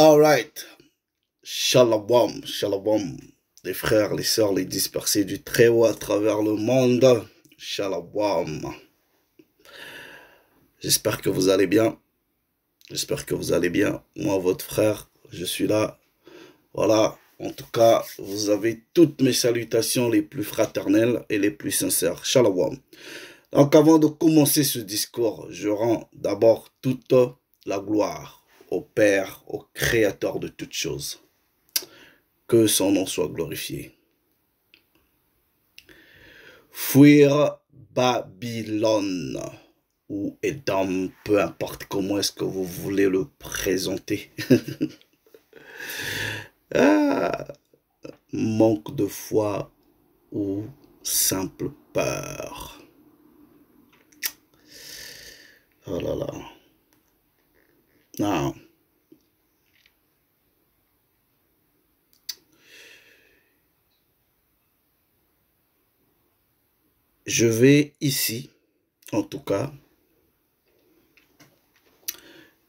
All right. Shalom, shalom. Les frères, les sœurs, les dispersés du Très-Haut à travers le monde. Shalom. J'espère que vous allez bien. J'espère que vous allez bien. Moi, votre frère, je suis là. Voilà. En tout cas, vous avez toutes mes salutations les plus fraternelles et les plus sincères. Shalom. Donc, avant de commencer ce discours, je rends d'abord toute la gloire au Père, au Créateur de toutes choses. Que son nom soit glorifié. Fuir Babylone ou Édom, peu importe comment est-ce que vous voulez le présenter. Manque de foi ou simple peur. Oh là là. Non. Je vais ici, en tout cas,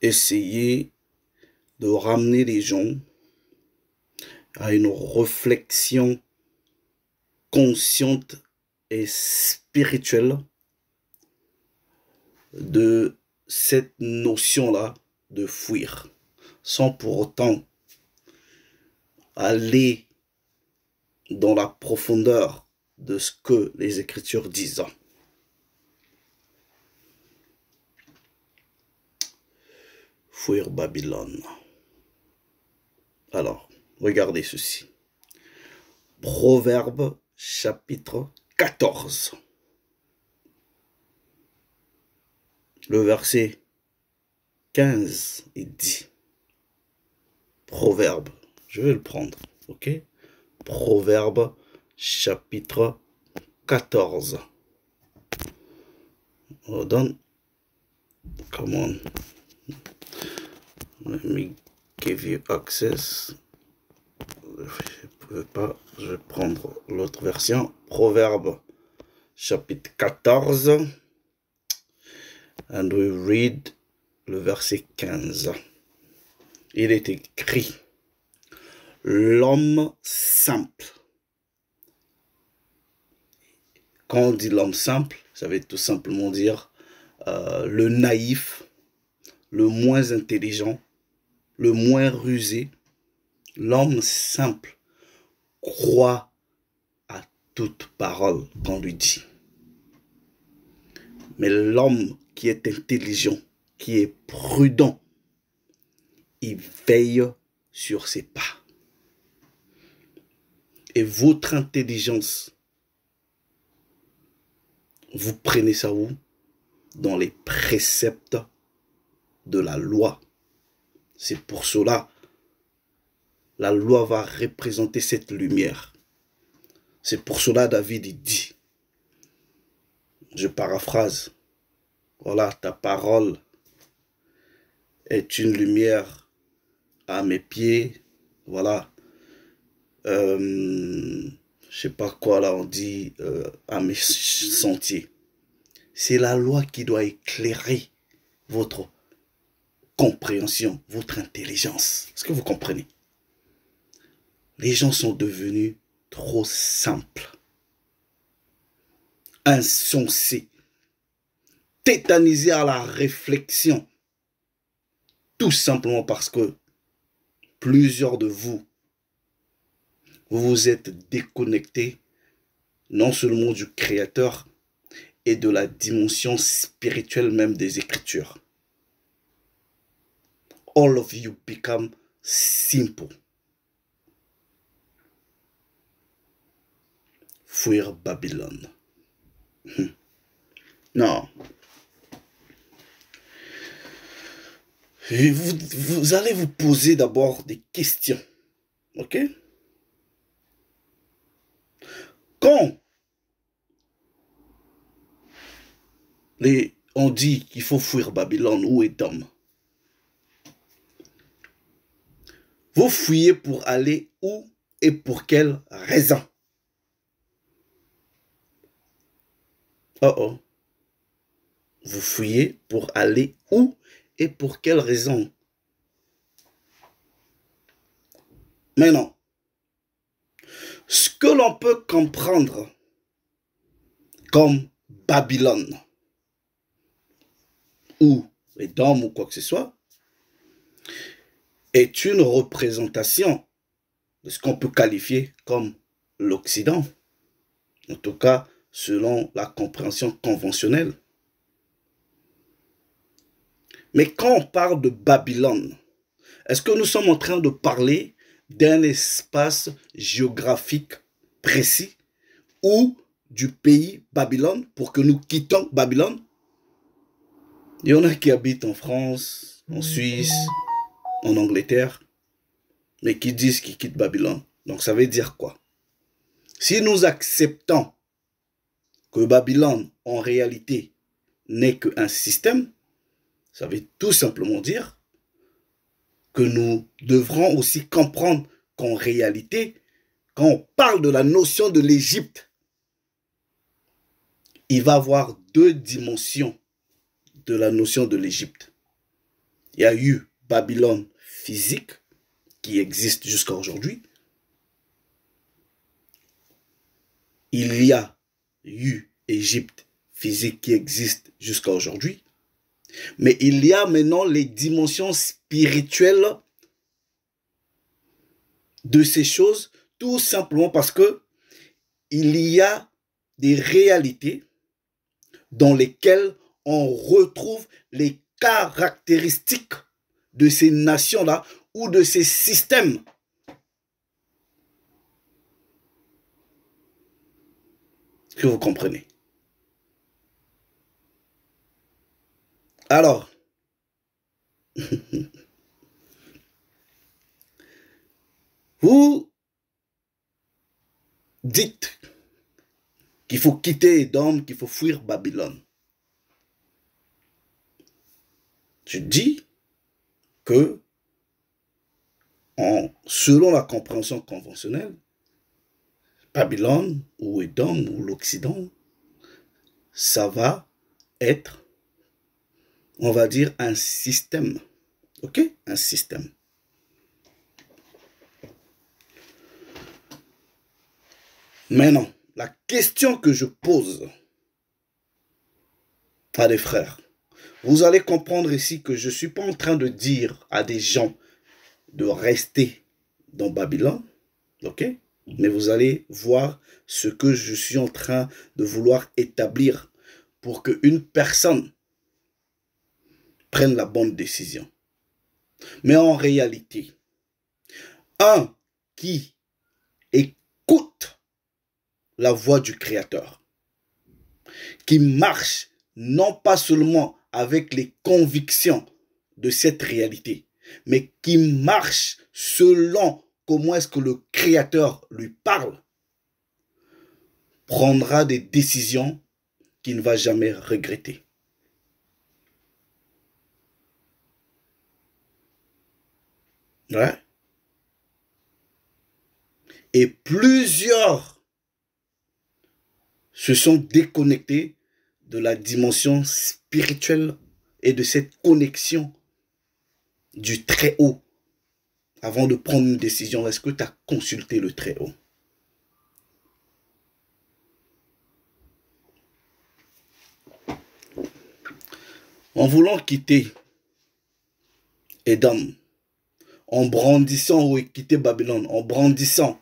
essayer de ramener les gens à une réflexion consciente et spirituelle de cette notion-là de fuir, sans pour autant aller dans la profondeur de ce que les Écritures disent. Fuir Babylone. Alors, regardez ceci. Proverbe chapitre 14. Le verset 15, il dit. Proverbe, je vais le prendre, ok? Proverbe chapitre 14. Hold on. Come on. Let me give you access. Je ne peux pas, je vais prendre l'autre version. Proverbe chapitre 14. And we read le verset 15. Il est écrit: l'homme simple. Quand on dit l'homme simple, ça veut tout simplement dire le naïf, le moins intelligent, le moins rusé. L'homme simple croit à toute parole qu'on lui dit. Mais l'homme qui est intelligent, qui est prudent, il veille sur ses pas. Et votre intelligence, vous prenez ça où? Dans les préceptes de la loi. C'est pour cela la loi va représenter cette lumière. C'est pour cela David dit, je paraphrase, voilà, ta parole est une lumière à mes pieds, voilà, je sais pas quoi là on dit, à mes sentiers. C'est la loi qui doit éclairer votre compréhension, votre intelligence. Est-ce que vous comprenez? Les gens sont devenus trop simples, insensés, tétanisés à la réflexion. Tout simplement parce que plusieurs de vous, vous vous êtes déconnectés non seulement du Créateur et de la dimension spirituelle même des Écritures. All of you become simple. Fuir Babylone. Non. Et vous allez vous poser d'abord des questions. Ok? Quand on dit qu'il faut fuir Babylone ou Édom, vous fuyez pour aller où et pour quelle raison? Oh. Vous fuyez pour aller où et pour quelle raison? Maintenant, ce que l'on peut comprendre comme Babylone, ou Édom, ou quoi que ce soit, est une représentation de ce qu'on peut qualifier comme l'Occident, en tout cas selon la compréhension conventionnelle. Mais quand on parle de Babylone, est-ce que nous sommes en train de parler d'un espace géographique précis ou du pays Babylone pour que nous quittons Babylone? Il y en a qui habitent en France, en Suisse, en Angleterre, mais qui disent qu'ils quittent Babylone. Donc ça veut dire quoi? Si nous acceptons que Babylone, en réalité, n'est qu'un système, ça veut tout simplement dire que nous devrons aussi comprendre qu'en réalité, quand on parle de la notion de l'Égypte, il va y avoir deux dimensions de la notion de l'Égypte. Il y a eu Babylone physique, qui existe jusqu'à aujourd'hui. Il y a eu Égypte physique qui existe jusqu'à aujourd'hui. Mais il y a maintenant les dimensions spirituelles de ces choses, tout simplement parce que il y a des réalités dans lesquelles on retrouve les caractéristiques de ces nations-là ou de ces systèmes. Est-ce que vous comprenez? Alors, vous dites qu'il faut quitter Édom, qu'il faut fuir Babylone. Je dis que, selon la compréhension conventionnelle, Babylone ou Édom ou l'Occident, ça va être, on va dire, un système. Ok? Un système. Maintenant, la question que je pose à des frères, vous allez comprendre ici que je ne suis pas en train de dire à des gens de rester dans Babylone, ok? Mais vous allez voir ce que je suis en train de vouloir établir pour qu'une personne prenne la bonne décision. Mais en réalité, un qui écoute la voix du Créateur, qui marche non pas seulement avec les convictions de cette réalité, mais qui marche selon comment est-ce que le Créateur lui parle, prendra des décisions qu'il ne va jamais regretter. Ouais. Et plusieurs se sont déconnectés de la dimension spirituelle et de cette connexion du Très-Haut. Avant de prendre une décision, est-ce que tu as consulté le Très-Haut? En voulant quitter Édom, en brandissant ou quitter Babylone, en brandissant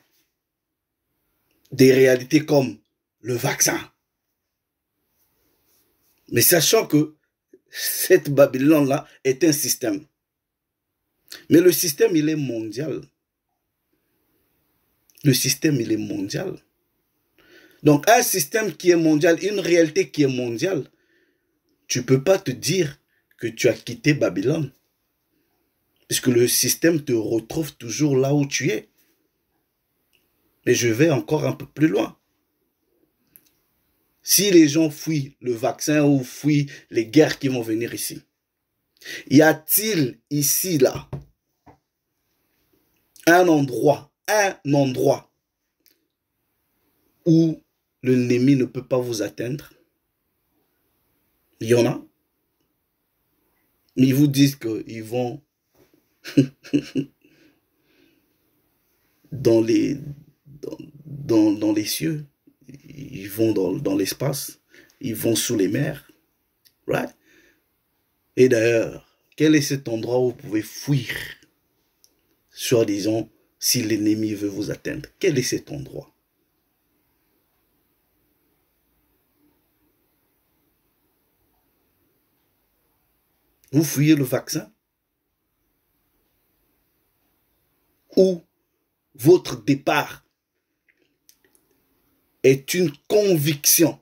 des réalités comme le vaccin. Mais sachant que cette Babylone-là est un système. Mais le système, il est mondial. Le système, il est mondial. Donc, un système qui est mondial, une réalité qui est mondiale, tu ne peux pas te dire que tu as quitté Babylone. Puisque le système te retrouve toujours là où tu es. Mais je vais encore un peu plus loin. Si les gens fuient le vaccin ou fuient les guerres qui vont venir ici, y a-t-il ici, là, un endroit où l'ennemi ne peut pas vous atteindre? Il y en a. Mais ils vous disent qu'ils vont... dans les, dans les cieux, ils vont dans l'espace, ils vont sous les mers. Right? Et d'ailleurs, quel est cet endroit où vous pouvez fuir, soi-disant, si l'ennemi veut vous atteindre? Quel est cet endroit? Vous fuyez le vaccin? Ou votre départ est une conviction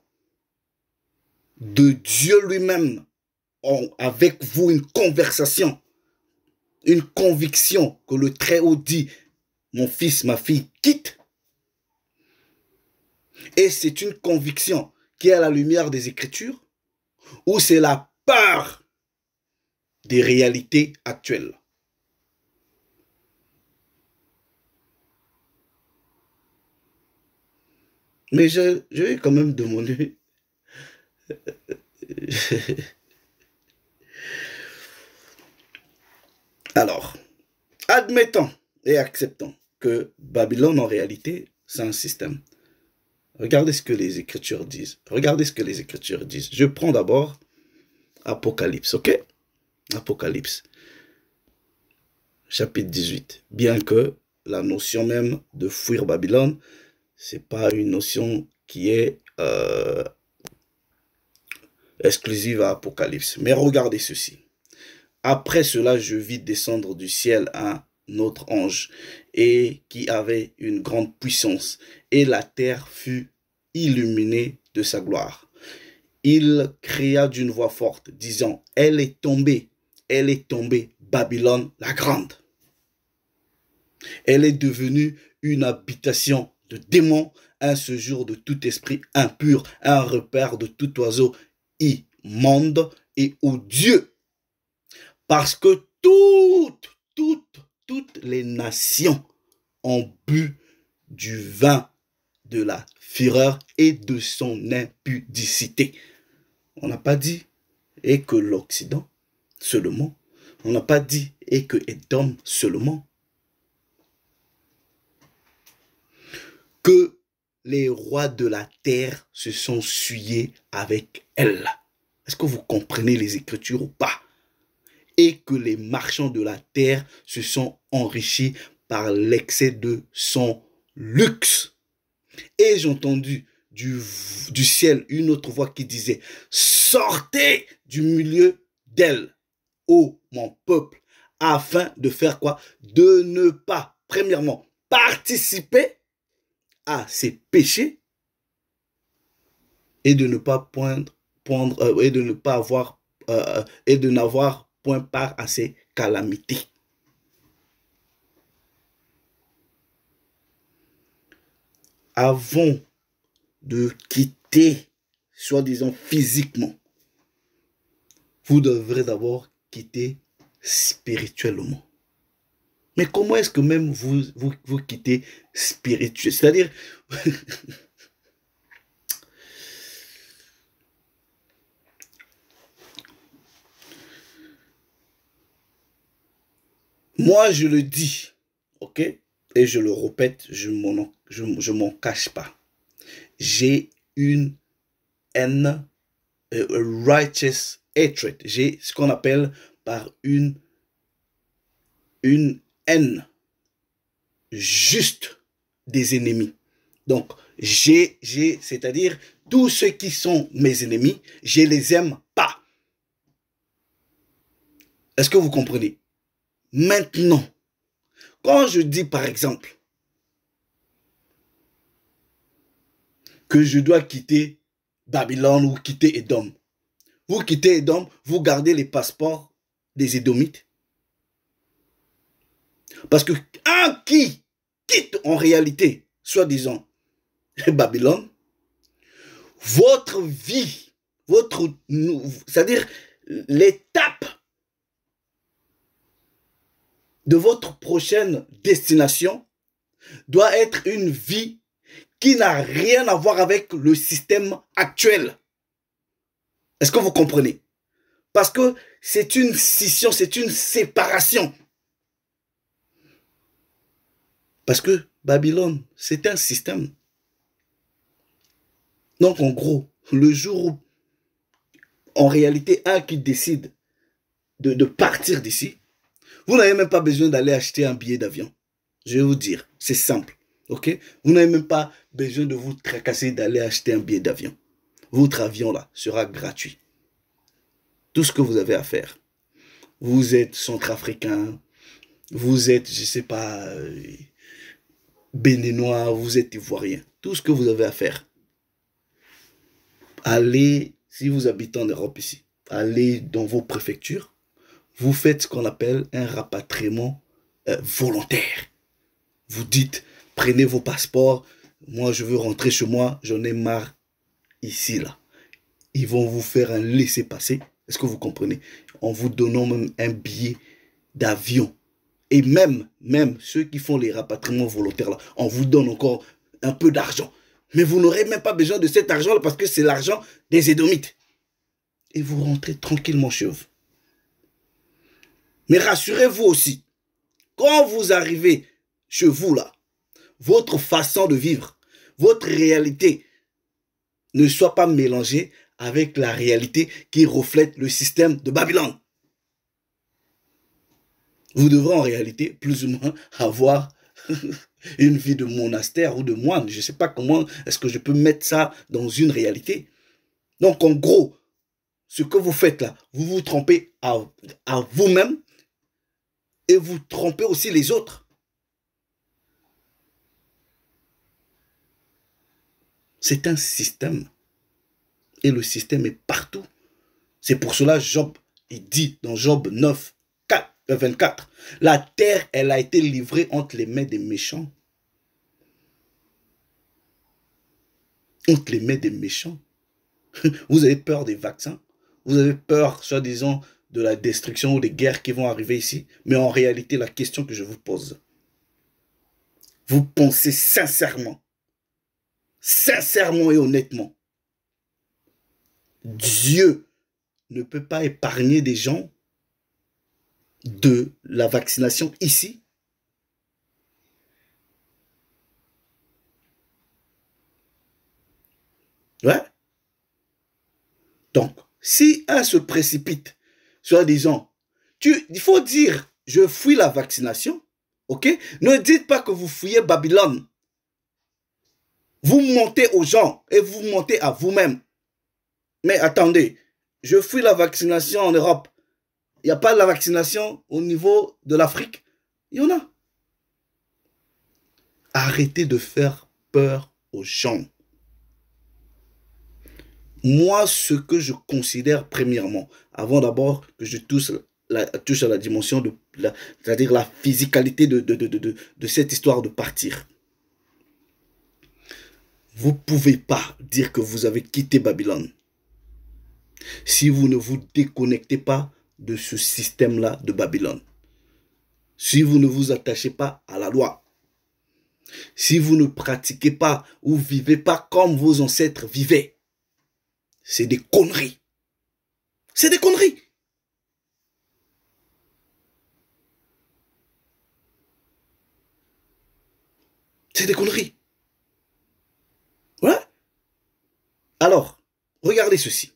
de Dieu lui-même, avec vous une conversation, une conviction que le Très-Haut dit, mon fils, ma fille, quitte. Et c'est une conviction qui est à la lumière des Écritures, ou c'est la peur des réalités actuelles. Mais je vais quand même demander. Alors, admettons et acceptons que Babylone, en réalité, c'est un système. Regardez ce que les Écritures disent. Regardez ce que les Écritures disent. Je prends d'abord Apocalypse, ok? Apocalypse, chapitre 18. Bien que la notion même de fuir Babylone, c'est pas une notion qui est exclusive à Apocalypse. Mais regardez ceci. Après cela, je vis descendre du ciel un autre ange, et qui avait une grande puissance, et la terre fut illuminée de sa gloire. Il cria d'une voix forte, disant, elle est tombée, Babylone la grande. Elle est devenue une habitation de démons, un séjour de tout esprit impur, un repère de tout oiseau immonde et odieux. Parce que toutes les nations ont bu du vin de la fureur et de son impudicité. On n'a pas dit et que l'Occident seulement. On n'a pas dit et que Édom seulement. Que les rois de la terre se sont souillés avec elle. Est-ce que vous comprenez les Écritures ou pas? Et que les marchands de la terre se sont enrichis par l'excès de son luxe. Et j'ai entendu du ciel une autre voix qui disait, sortez du milieu d'elle, ô mon peuple, afin de faire quoi? De ne pas, premièrement, participer à ses péchés et de ne pas et de ne pas avoir et de n'avoir point part à ses calamités. Avant de quitter, soi-disant physiquement, vous devrez d'abord quitter spirituellement. Mais comment est-ce que même vous quittez spirituel? C'est-à-dire, moi je le dis, ok? Et je le répète, je m'en cache pas. J'ai une haine, righteous hatred. J'ai ce qu'on appelle par une haine juste des ennemis. Donc, c'est-à-dire, tous ceux qui sont mes ennemis, je les aime pas. Est-ce que vous comprenez? Maintenant, quand je dis par exemple que je dois quitter Babylone ou quitter Édom, vous quittez Édom, vous gardez les passeports des Édomites. Parce que un qui quitte en réalité, soi-disant, Babylone, votre vie, c'est-à-dire l'étape de votre prochaine destination doit être une vie qui n'a rien à voir avec le système actuel. Est-ce que vous comprenez? Parce que c'est une scission, c'est une séparation. Parce que Babylone, c'est un système. Donc, en gros, le jour où, en réalité, un qui décide de partir d'ici, vous n'avez même pas besoin d'aller acheter un billet d'avion. Je vais vous dire, c'est simple. Ok? Vous n'avez même pas besoin de vous tracasser d'aller acheter un billet d'avion. Votre avion, là, sera gratuit. Tout ce que vous avez à faire. Vous êtes centrafricain, vous êtes, je ne sais pas, béninois, vous êtes ivoirien. Tout ce que vous avez à faire. Allez, si vous habitez en Europe ici, allez dans vos préfectures, vous faites ce qu'on appelle un rapatriement volontaire. Vous dites, prenez vos passeports, moi je veux rentrer chez moi, j'en ai marre ici, là. Ils vont vous faire un laissez-passer, est-ce que vous comprenez? En vous donnant même un billet d'avion. Et même ceux qui font les rapatriements volontaires, là, on vous donne encore un peu d'argent. Mais vous n'aurez même pas besoin de cet argent-là parce que c'est l'argent des Édomites. Et vous rentrez tranquillement chez vous. Mais rassurez-vous aussi, quand vous arrivez chez vous là, votre façon de vivre, votre réalité ne soit pas mélangée avec la réalité qui reflète le système de Babylone. Vous devrez en réalité plus ou moins avoir une vie de monastère ou de moine. Je ne sais pas comment est-ce que je peux mettre ça dans une réalité. Donc en gros, ce que vous faites là, vous vous trompez à vous-même et vous trompez aussi les autres. C'est un système. Et le système est partout. C'est pour cela Job, il dit dans Job 9, 24, la terre, elle a été livrée entre les mains des méchants. Entre les mains des méchants. Vous avez peur des vaccins. Vous avez peur, soi-disant, de la destruction ou des guerres qui vont arriver ici. Mais en réalité, la question que je vous pose, vous pensez sincèrement et honnêtement, Dieu ne peut pas épargner des gens de la vaccination ici? Ouais. Donc, si un se précipite, soi-disant, il faut dire, je fuis la vaccination, ok? Ne dites pas que vous fuyez Babylone. Vous mentez aux gens et vous mentez à vous-même. Mais attendez, je fuis la vaccination en Europe. Il n'y a pas de la vaccination au niveau de l'Afrique? Il y en a. Arrêtez de faire peur aux gens. Moi, ce que je considère premièrement, avant d'abord que je touche à la dimension de, c'est-à-dire la physicalité de cette histoire de partir. Vous ne pouvez pas dire que vous avez quitté Babylone si vous ne vous déconnectez pas de ce système-là de Babylone. Si vous ne vous attachez pas à la loi. Si vous ne pratiquez pas ou vivez pas comme vos ancêtres vivaient. C'est des conneries. C'est des conneries. C'est des conneries. Voilà. Alors, regardez ceci.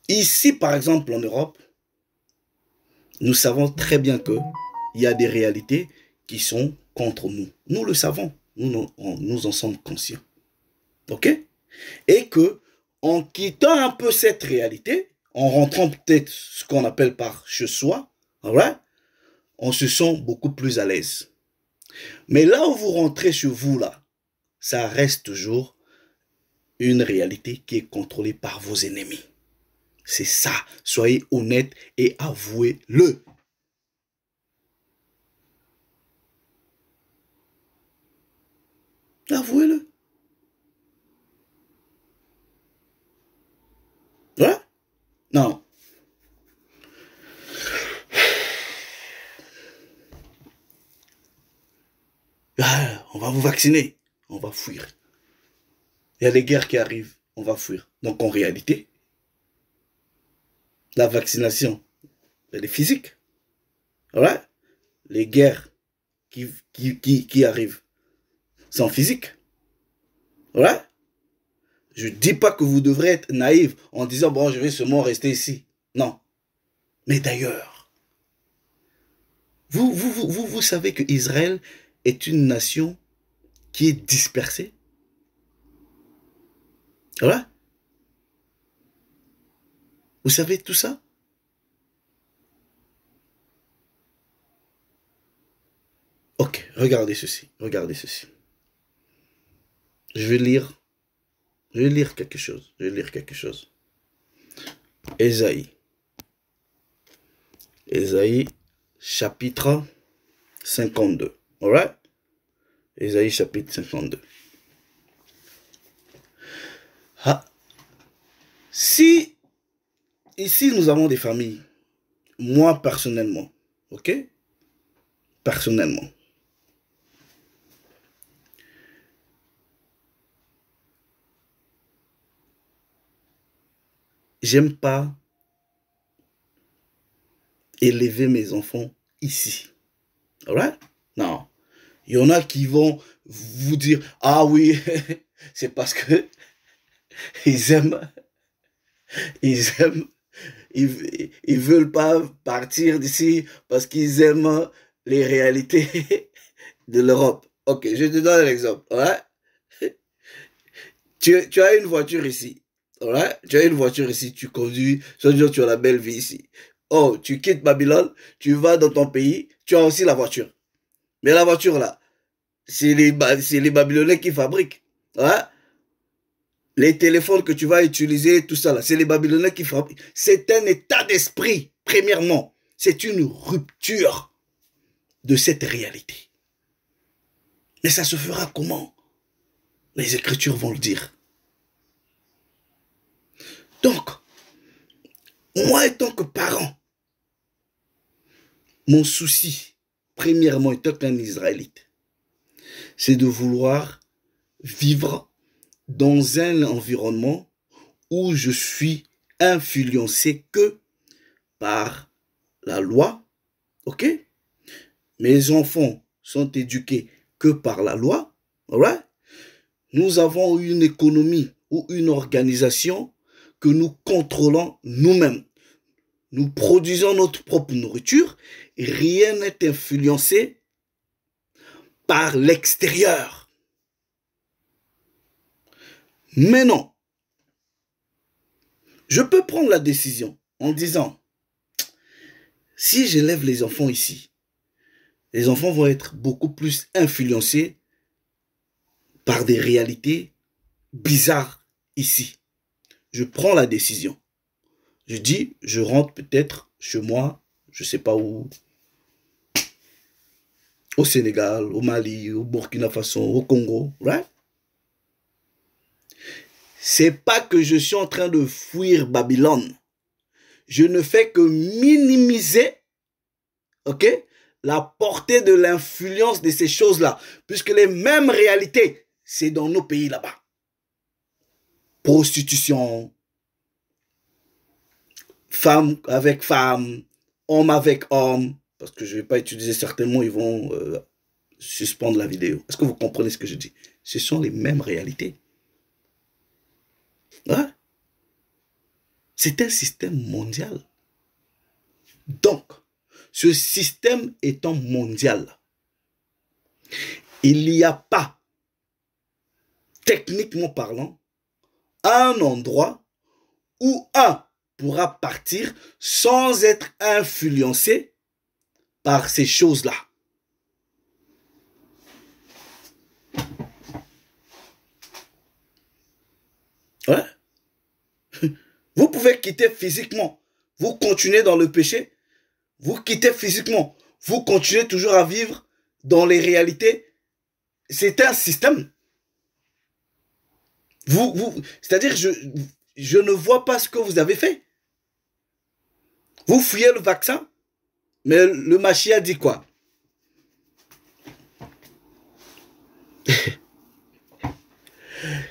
Ici, par exemple, en Europe, nous savons très bien qu'il y a des réalités qui sont contre nous. Nous le savons. Nous en sommes conscients. OK? Et que, en quittant un peu cette réalité, en rentrant peut-être ce qu'on appelle par chez soi, right? On se sent beaucoup plus à l'aise. Mais là où vous rentrez chez vous, là, ça reste toujours une réalité qui est contrôlée par vos ennemis. C'est ça. Soyez honnête et avouez-le. Avouez-le. Ouais? Non. Ah, on va vous vacciner. On va fuir. Il y a des guerres qui arrivent. On va fuir. Donc en réalité, la vaccination, elle est physique. Voilà. Les guerres qui arrivent sont physiques. Voilà. Je ne dis pas que vous devrez être naïf en disant, bon, je vais seulement rester ici. Non. Mais d'ailleurs, vous savez que Israël est une nation qui est dispersée. Voilà. Vous savez tout ça? Ok, regardez ceci. Regardez ceci. Je vais lire. Je vais lire quelque chose. Je vais lire quelque chose. Ésaïe. Ésaïe, chapitre 52. Alright? Ésaïe, chapitre 52. Ah. Si, ici, nous avons des familles, moi, personnellement, ok? Personnellement. J'aime pas élever mes enfants ici. Alright? Non. Il y en a qui vont vous dire, ah oui, c'est parce que ils aiment, ils aiment, ils veulent pas partir d'ici parce qu'ils aiment les réalités de l'Europe. Ok, je te donne un exemple. Ouais? Tu as une voiture ici. Ouais? Tu as une voiture ici, tu conduis, soit tu as la belle vie ici. Oh, tu quittes Babylone, tu vas dans ton pays, tu as aussi la voiture. Mais la voiture là, c'est les Babyloniens qui fabriquent. Ouais? Les téléphones que tu vas utiliser, tout ça là, c'est les Babyloniens qui fabriquent. C'est un état d'esprit, premièrement. C'est une rupture de cette réalité. Mais ça se fera comment? Les Écritures vont le dire. Donc, moi étant que parent, mon souci, premièrement étant qu'un Israélite, c'est de vouloir vivre dans un environnement où je suis influencé que par la loi, ok? Mes enfants sont éduqués que par la loi, alright? Nous avons une économie ou une organisation que nous contrôlons nous-mêmes. Nous produisons notre propre nourriture et rien n'est influencé par l'extérieur. Mais non, je peux prendre la décision en disant, si j'élève les enfants ici, les enfants vont être beaucoup plus influencés par des réalités bizarres ici. Je prends la décision. Je dis, je rentre peut-être chez moi, je ne sais pas où, au Sénégal, au Mali, au Burkina Faso, au Congo, right? C'est pas que je suis en train de fuir Babylone. Je ne fais que minimiser, ok, la portée de l'influence de ces choses-là, puisque les mêmes réalités, c'est dans nos pays là-bas. Prostitution, femme avec femme, homme avec homme, parce que je ne vais pas utiliser certains mots, ils vont suspendre la vidéo. Est-ce que vous comprenez ce que je dis? Ce sont les mêmes réalités. Hein? C'est un système mondial. Donc, ce système étant mondial, il n'y a pas, techniquement parlant, un endroit où un pourra partir sans être influencé par ces choses-là. Ouais. Vous pouvez quitter physiquement, vous continuez dans le péché, vous quittez physiquement, vous continuez toujours à vivre dans les réalités. C'est un système. C'est-à-dire, je ne vois pas ce que vous avez fait. Vous fuyez le vaccin, mais le Machia dit quoi?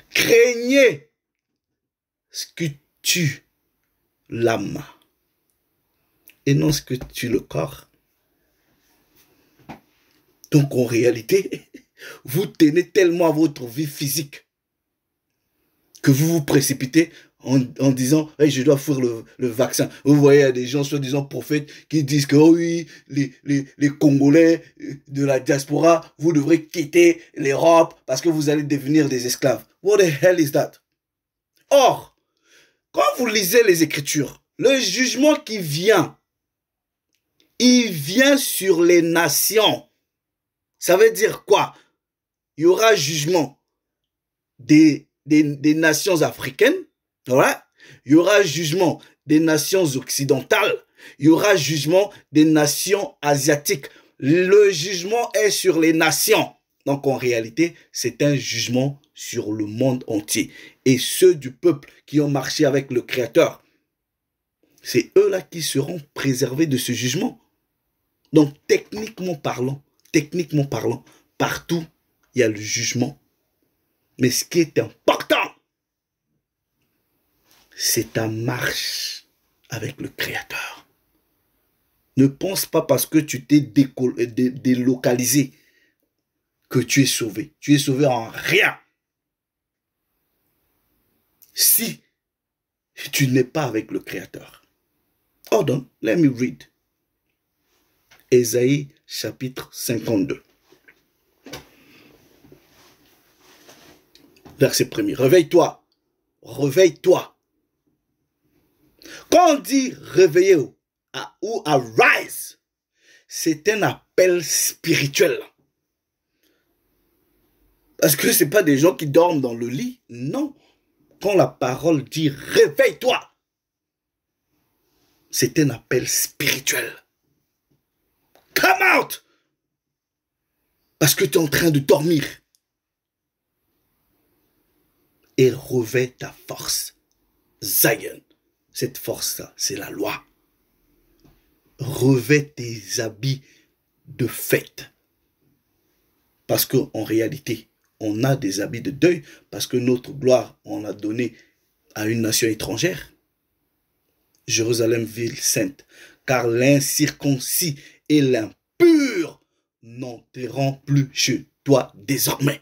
Craignez ce que tue l'âme. et non ce que tue le corps. Donc en réalité, vous tenez tellement à votre vie physique que vous vous précipitez en disant hey, je dois faire le vaccin. Vous voyez, il y a des gens, soi-disant prophètes, qui disent que oh oui, les Congolais de la diaspora, vous devrez quitter l'Europe parce que vous allez devenir des esclaves. What the hell is that? Or, quand vous lisez les Écritures, le jugement qui vient, il vient sur les nations. Ça veut dire quoi? Il y aura jugement des nations africaines, ouais. Il y aura jugement des nations occidentales, il y aura jugement des nations asiatiques. Le jugement est sur les nations. Donc en réalité, c'est un jugement sur le monde entier. Et ceux du peuple qui ont marché avec le Créateur, c'est eux-là qui seront préservés de ce jugement. Donc techniquement parlant, partout, il y a le jugement. Mais ce qui est important, c'est ta marche avec le Créateur. Ne pense pas parce que tu t'es délocalisé que tu es sauvé. Tu es sauvé en rien. Si tu n'es pas avec le Créateur. Hold on, let me read. Ésaïe chapitre 52. Verset 1er. Réveille-toi. Réveille-toi. Quand on dit réveiller ou arise, c'est un appel spirituel. Parce que ce n'est pas des gens qui dorment dans le lit. Non. Quand la parole dit réveille-toi, c'est un appel spirituel. Come out! Parce que tu es en train de dormir. Et revêt ta force. Zion. Cette force-là, c'est la loi. Revêt tes habits de fête. Parce qu'en réalité, on a des habits de deuil. Parce que notre gloire, on a donné à une nation étrangère. Jérusalem, ville sainte. Car l'incirconcis et l'impur n'entreront plus chez toi désormais.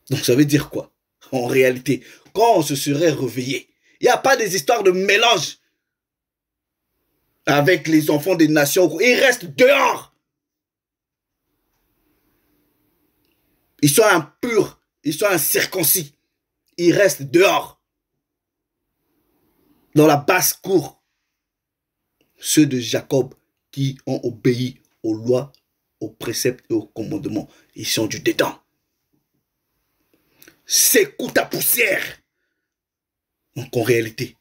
Donc ça veut dire quoi? En réalité, quand on se serait réveillé, il n'y a pas des histoires de mélange avec les enfants des nations. Ils restent dehors. Ils sont impurs, ils sont incirconcis. Ils restent dehors. Dans la basse-cour. Ceux de Jacob qui ont obéi aux lois, aux préceptes et aux commandements, ils sont du dedans. Secoue ta poussière. Donc en réalité,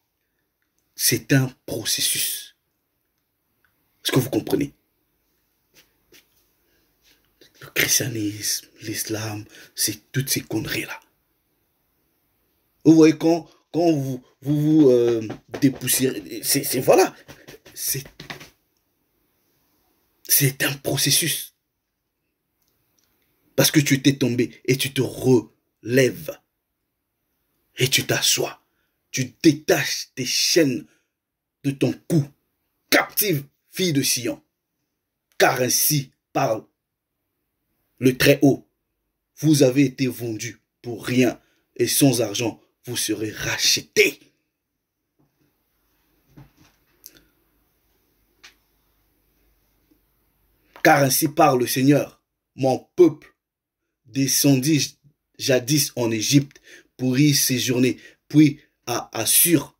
c'est un processus. Est-ce que vous comprenez? Le christianisme, l'islam, c'est toutes ces conneries-là. Vous voyez, quand vous dépoussiérez, c'est voilà. C'est un processus. Parce que tu t'es tombé et tu te relèves. Et tu t'assois. Tu détaches tes chaînes de ton cou. Captive, fille de Sion. Car ainsi parle le Très-Haut. Vous avez été vendus pour rien et sans argent, vous serez rachetés. Car ainsi parle le Seigneur. Mon peuple descendit jadis en Égypte pour y séjourner, puis assure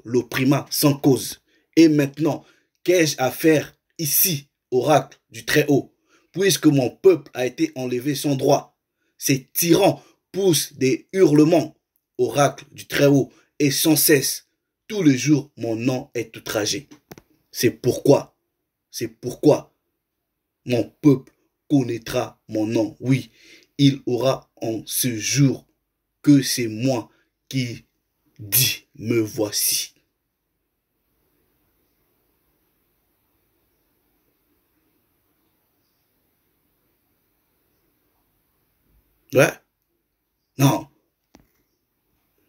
l'opprimat sans cause. Et maintenant, qu'ai-je à faire ici, oracle du Très-Haut, puisque mon peuple a été enlevé sans droit? Ces tyrans poussent des hurlements, oracle du Très-Haut, et sans cesse, tous les jours, mon nom est outragé. C'est pourquoi mon peuple connaîtra mon nom. Oui, il aura en ce jour que c'est moi qui dis, me voici. Ouais. Non.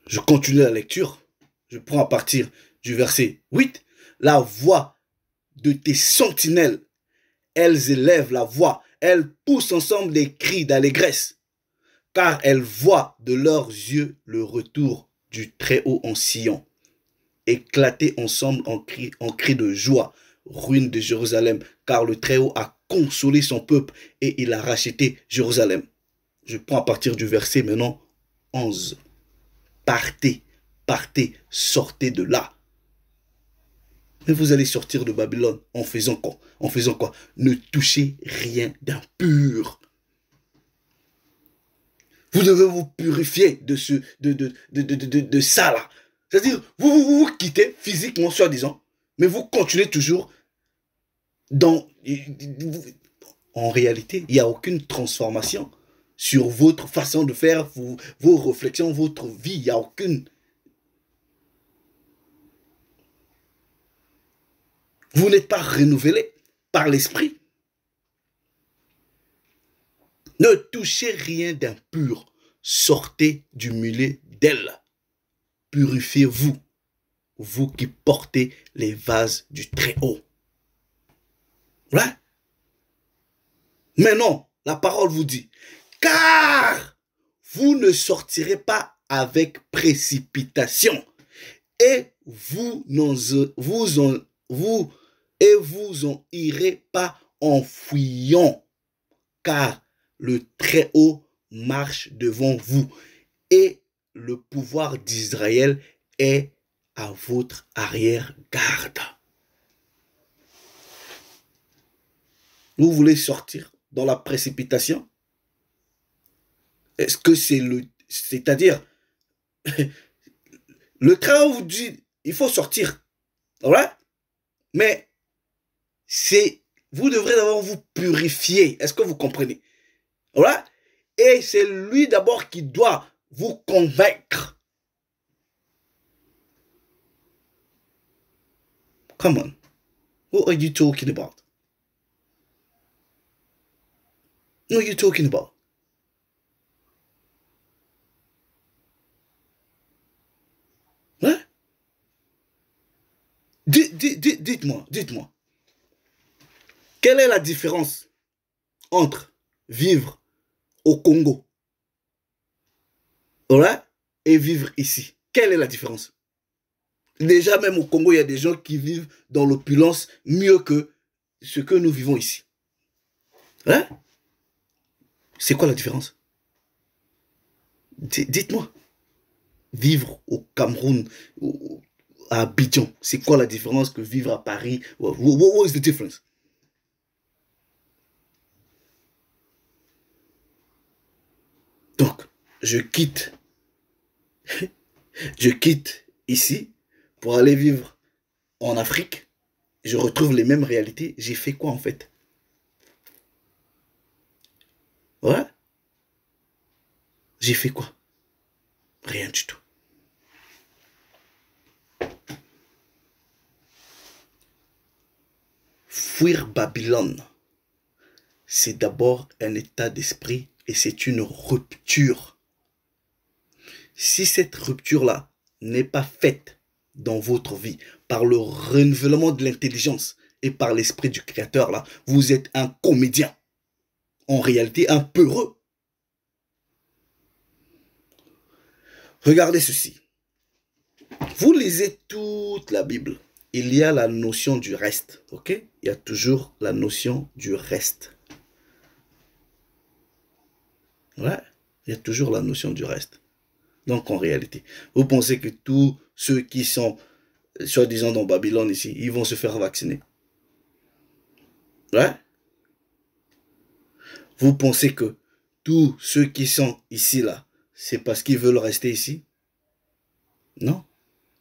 Je continue la lecture. je prends à partir du verset 8, la voix de tes sentinelles, elles élèvent la voix, elles poussent ensemble des cris d'allégresse, car elles voient de leurs yeux le retour du Très-Haut en Sion, éclater ensemble en cris de joie, ruine de Jérusalem, car le Très-Haut a consolé son peuple et il a racheté Jérusalem. Je prends à partir du verset maintenant 11. Partez, partez, sortez de là. Mais vous allez sortir de Babylone en faisant quoi? En faisant quoi? Ne touchez rien d'impur. Vous devez vous purifier de ça là. C'est-à-dire, vous quittez physiquement, soi-disant, mais vous continuez toujours dans... En réalité, il n'y a aucune transformation sur votre façon de faire, vos réflexions, votre vie. Il n'y a aucune... Vous n'êtes pas renouvelé par l'esprit. Ne touchez rien d'impur. Sortez du milieu d'elle. Purifiez-vous, vous qui portez les vases du Très-Haut. Ouais? Mais non, la parole vous dit, car vous ne sortirez pas avec précipitation et vous en irez pas en fuyant, car le Très-Haut marche devant vous et le pouvoir d'Israël est à votre arrière-garde. Vous voulez sortir dans la précipitation? Est-ce que c'est c'est-à-dire, le Très-Haut vous dit, il faut sortir, right? Mais vous devrez d'abord vous purifier. Est-ce que vous comprenez? Right? Et c'est lui d'abord qui doit vous convaincre. Come on. What are you talking about? What are you talking about? Hein? Dites-moi. Quelle est la différence entre vivre au Congo, right, et vivre ici? Quelle est la différence? Déjà, même au Congo, il y a des gens qui vivent dans l'opulence mieux que ce que nous vivons ici. Hein? C'est quoi la différence? Dites-moi. Vivre au Cameroun, à Abidjan, c'est quoi la différence que vivre à Paris? What is the difference? Donc, je quitte ici pour aller vivre en Afrique. Je retrouve les mêmes réalités. J'ai fait quoi en fait? Ouais? J'ai fait quoi? Rien du tout. Fuir Babylone, c'est d'abord un état d'esprit et c'est une rupture. Si cette rupture-là n'est pas faite dans votre vie par le renouvellement de l'intelligence et par l'esprit du Créateur, là, vous êtes un comédien. En réalité, un peureux. Regardez ceci. Vous lisez toute la Bible. Il y a la notion du reste, ok? Il y a toujours la notion du reste. Ouais, il y a toujours la notion du reste. Donc, en réalité, vous pensez que tous ceux qui sont, soi-disant, dans Babylone ici, ils vont se faire vacciner? Ouais? Vous pensez que tous ceux qui sont ici, là, c'est parce qu'ils veulent rester ici? Non.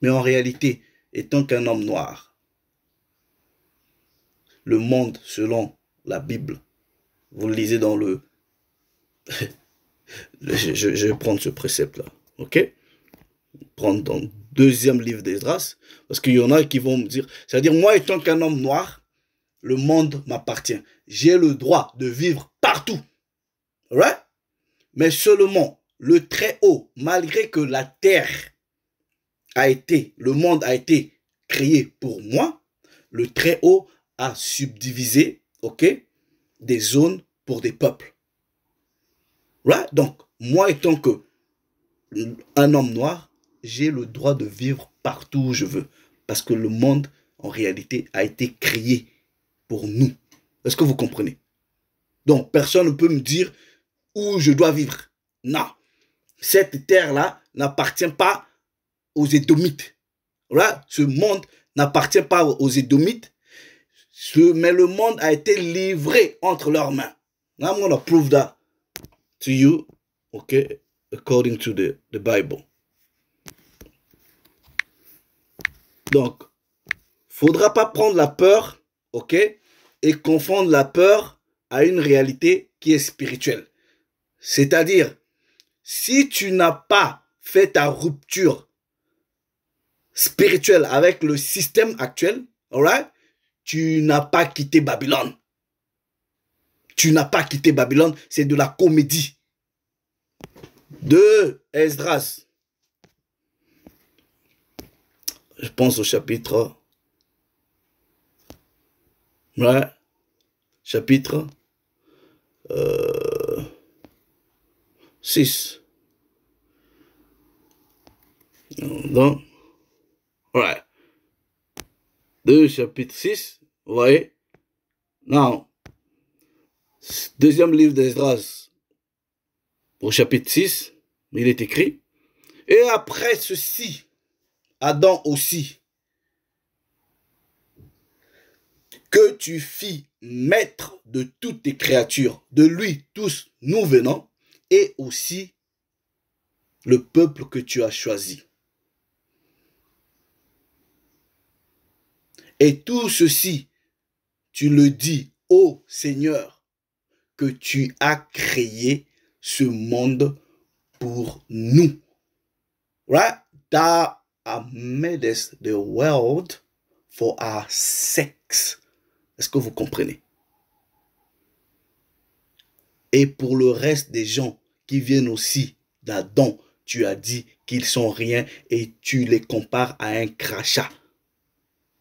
Mais en réalité, étant qu'un homme noir, le monde, selon la Bible, vous le lisez dans le... je vais prendre ce précepte-là, ok? Prendre dans le deuxième livre d'Esdras, parce qu'il y en a qui vont me dire, c'est-à-dire moi étant qu'un homme noir, le monde m'appartient. J'ai le droit de vivre partout, right? Mais seulement le Très-Haut, malgré que la terre le monde a été créé pour moi, le Très-Haut a subdivisé, ok, des zones pour des peuples. Right? Donc, moi étant que un homme noir, j'ai le droit de vivre partout où je veux. Parce que le monde, en réalité, a été créé pour nous. Est-ce que vous comprenez? Donc, personne ne peut me dire où je dois vivre. Non. Cette terre-là n'appartient pas aux Édomites. Right? Ce monde n'appartient pas aux Édomites. Mais le monde a été livré entre leurs mains. I'm going to prove that to you, okay, according to the Bible. Donc, faudra pas prendre la peur, ok, et confondre la peur à une réalité qui est spirituelle. C'est-à-dire, si tu n'as pas fait ta rupture spirituelle avec le système actuel, alright, tu n'as pas quitté Babylone. Tu n'as pas quitté Babylone, c'est de la comédie. De Esdras. Je pense au chapitre. Ouais. Chapitre 6. Donc, ouais. 2 chapitre 6. Vous voyez? Non. Deuxième livre d'Esdras. Au chapitre 6. Il est écrit. Et après ceci, Adam aussi, que tu fis maître de toutes tes créatures, de lui tous nous venons, et aussi le peuple que tu as choisi. Et tout ceci, tu le dis, ô Seigneur, que tu as créé ce monde pour nous. Right? Thou madest the world for our sakes. Est-ce que vous comprenez? Et pour le reste des gens qui viennent aussi d'Adam, tu as dit qu'ils sont rien et tu les compares à un crachat.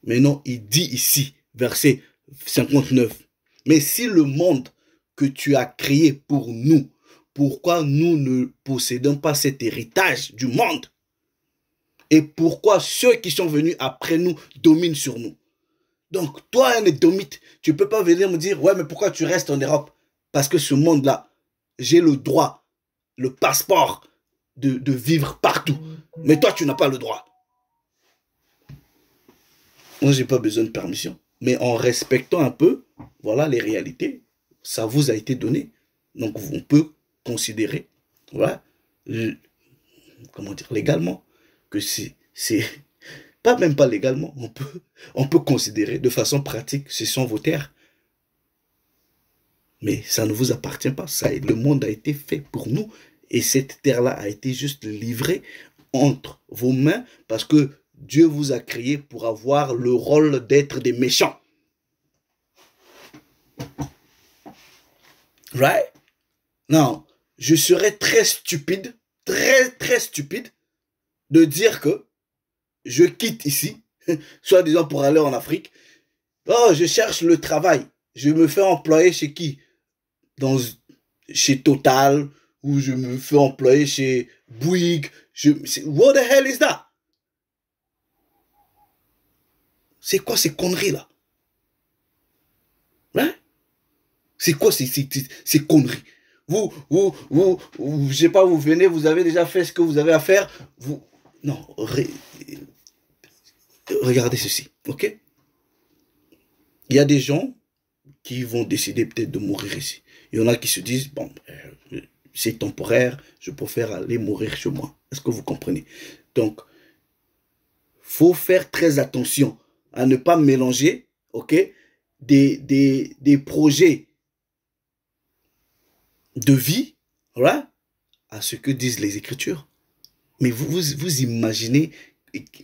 Mais non, il dit ici, verset 59, mais si le monde que tu as créé pour nous, pourquoi nous ne possédons pas cet héritage du monde? Et pourquoi ceux qui sont venus après nous dominent sur nous? Donc, toi, un édomite, tu ne peux pas venir me dire, ouais, mais pourquoi tu restes en Europe? Parce que ce monde-là, j'ai le droit, le passeport de vivre partout. Mais toi, tu n'as pas le droit. Moi, je n'ai pas besoin de permission. Mais en respectant un peu, voilà les réalités. Ça vous a été donné. Donc, on peut considérer, voilà, comment dire, légalement, que c'est pas même pas légalement, on peut considérer de façon pratique, ce sont vos terres. Mais ça ne vous appartient pas. Ça, le monde a été fait pour nous. Et cette terre-là a été juste livrée entre vos mains parce que Dieu vous a créé pour avoir le rôle d'être des méchants. Right? Non, je serais très stupide, très stupide de dire que je quitte ici, soit disant pour aller en Afrique. Oh, je cherche le travail. Je me fais employer chez qui? Chez Total, ou je me fais employer chez Bouygues. What the hell is that? C'est quoi ces conneries-là? Hein? C'est quoi ces conneries? Je sais pas, vous venez, vous avez déjà fait ce que vous avez à faire. Non, regardez ceci, ok? Il y a des gens qui vont décider peut-être de mourir ici. Il y en a qui se disent, bon, c'est temporaire, je préfère aller mourir chez moi. Est-ce que vous comprenez? Donc, faut faire très attention à ne pas mélanger, ok, des projets de vie, voilà, à ce que disent les Écritures. Mais vous imaginez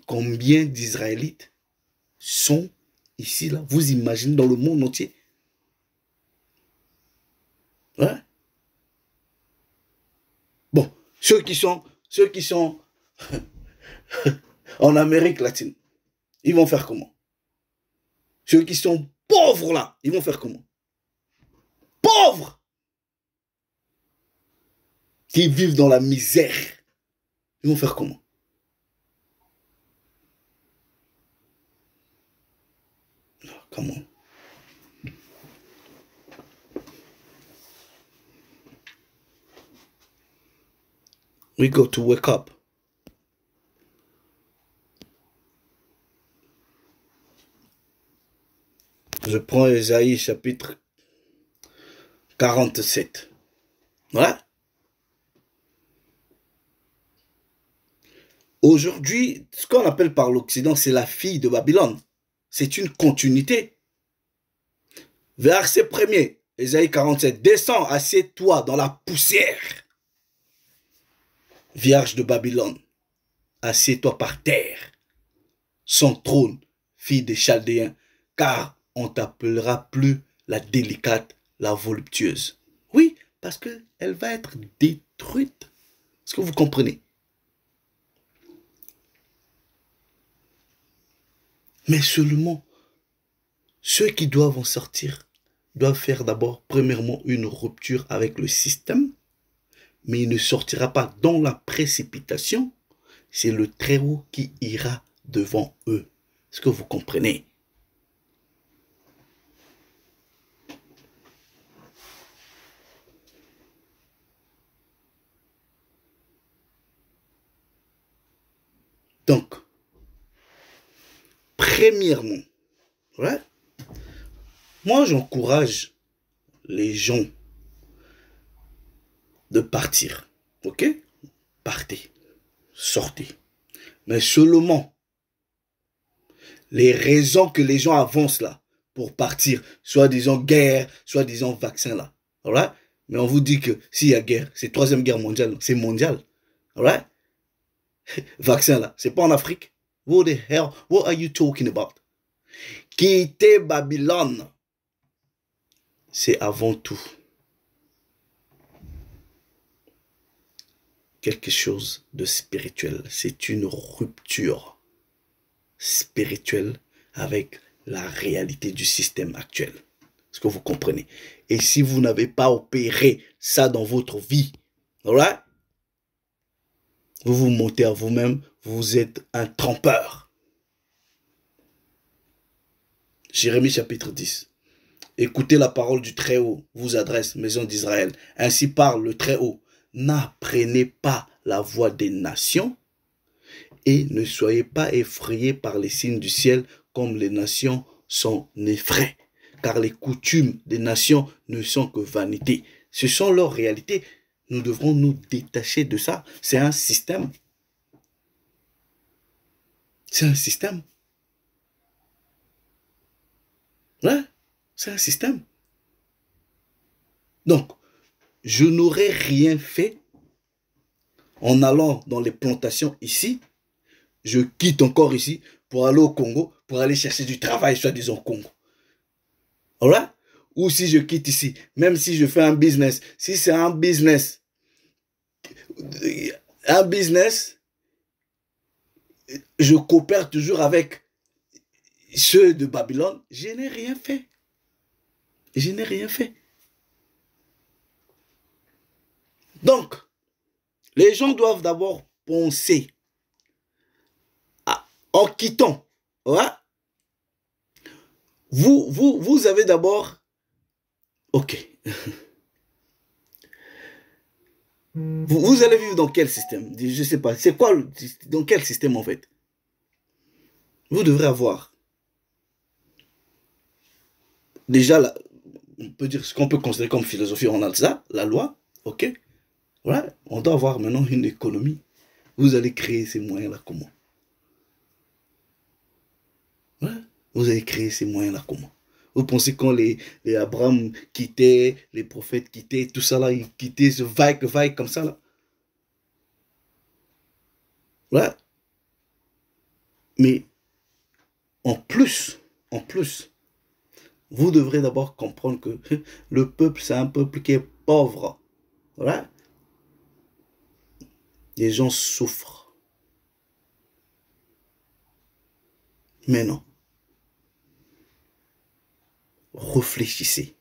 combien d'Israélites sont ici, là? Vous imaginez dans le monde entier? Ouais. Bon, ceux qui sont En Amérique latine, ils vont faire comment? Ceux qui sont pauvres là, ils vont faire comment? Pauvres! Qui vivent dans la misère, ils vont faire comment? Comment? We got to wake up. Je prends Ésaïe chapitre 47. Ouais. Aujourd'hui, ce qu'on appelle par l'Occident, c'est la fille de Babylone. C'est une continuité. Verset 1er, Ésaïe 47. Descends, assieds-toi dans la poussière. Vierge de Babylone, assieds-toi par terre, sans trône, fille des Chaldéens, car on t'appellera plus la délicate, la voluptueuse. Oui, parce qu'elle va être détruite. Est-ce que vous comprenez? Mais seulement, ceux qui doivent en sortir doivent faire d'abord, premièrement, une rupture avec le système, mais il ne sortira pas dans la précipitation. C'est le Très-Haut qui ira devant eux. Est-ce que vous comprenez? Donc, premièrement, ouais, moi j'encourage les gens de partir. Ok? Partez, sortez. Mais seulement les raisons que les gens avancent là pour partir, soit disant guerre, soit disant vaccin là. Alright? Mais on vous dit que s'il y a guerre, c'est troisième guerre mondiale, c'est mondial. Alright? Vaccin là, c'est pas en Afrique. What the hell? What are you talking about? Quitter Babylone, c'est avant tout quelque chose de spirituel. C'est une rupture spirituelle avec la réalité du système actuel. Est-ce que vous comprenez? Et si vous n'avez pas opéré ça dans votre vie, alright? Vous vous montez à vous-même, vous êtes un trompeur. Jérémie chapitre 10. Écoutez la parole du Très-Haut, vous adresse, maison d'Israël. Ainsi parle le Très-Haut. N'apprenez pas la voix des nations et ne soyez pas effrayés par les signes du ciel comme les nations sont effrayées. Car les coutumes des nations ne sont que vanité. Ce sont leurs réalités. Nous devrons nous détacher de ça. C'est un système. C'est un système. Ouais, c'est un système. Donc, je n'aurais rien fait en allant dans les plantations ici. Je quitte encore ici pour aller au Congo, pour aller chercher du travail, soi-disant au Congo. Alright? Ou si je quitte ici, même si je fais un business, si c'est un business, je coopère toujours avec ceux de Babylone, je n'ai rien fait. Je n'ai rien fait. Donc, les gens doivent d'abord penser en quittant. Ouais? Vous avez d'abord... Ok. Vous allez vivre dans quel système? Je ne sais pas. C'est quoi, dans quel système en fait? Vous devrez avoir déjà, on peut dire ce qu'on peut considérer comme philosophie, on a ça, la loi, ok? Voilà, on doit avoir maintenant une économie. Vous allez créer ces moyens-là comment? Voilà, vous allez créer ces moyens-là comment? Vous pensez quand les Abraham quittaient, les prophètes quittaient, tout ça là, ils quittaient ce vague comme ça là? Voilà. Mais en plus, vous devrez d'abord comprendre que le peuple, c'est un peuple qui est pauvre. Voilà. Les gens souffrent. Mais non, réfléchissez.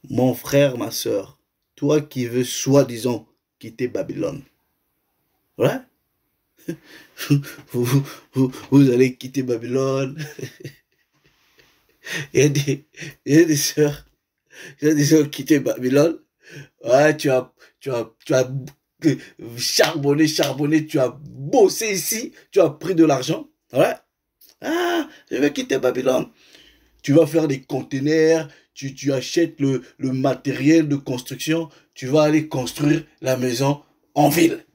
Mon frère, ma soeur, toi qui veux soi-disant quitter Babylone, ouais, vous allez quitter Babylone. Il y a il y a des sœurs, il y a des sœurs qui quittent Babylone. Ouais, tu as charbonné, charbonné, tu as bossé ici, tu as pris de l'argent. Ouais. Ah, je vais quitter Babylone. Tu vas faire des conteneurs, tu achètes le matériel de construction, tu vas aller construire la maison en ville.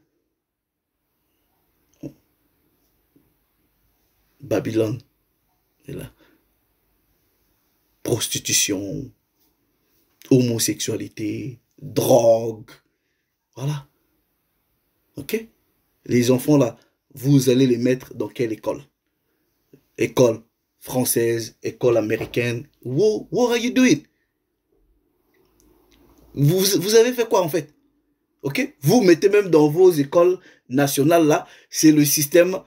Babylone est là. Prostitution, homosexualité, drogue. Voilà. Ok? Les enfants là, vous allez les mettre dans quelle école? École française, école américaine. What are you doing? Vous avez fait quoi en fait? Ok? Vous mettez même dans vos écoles nationales là, c'est le système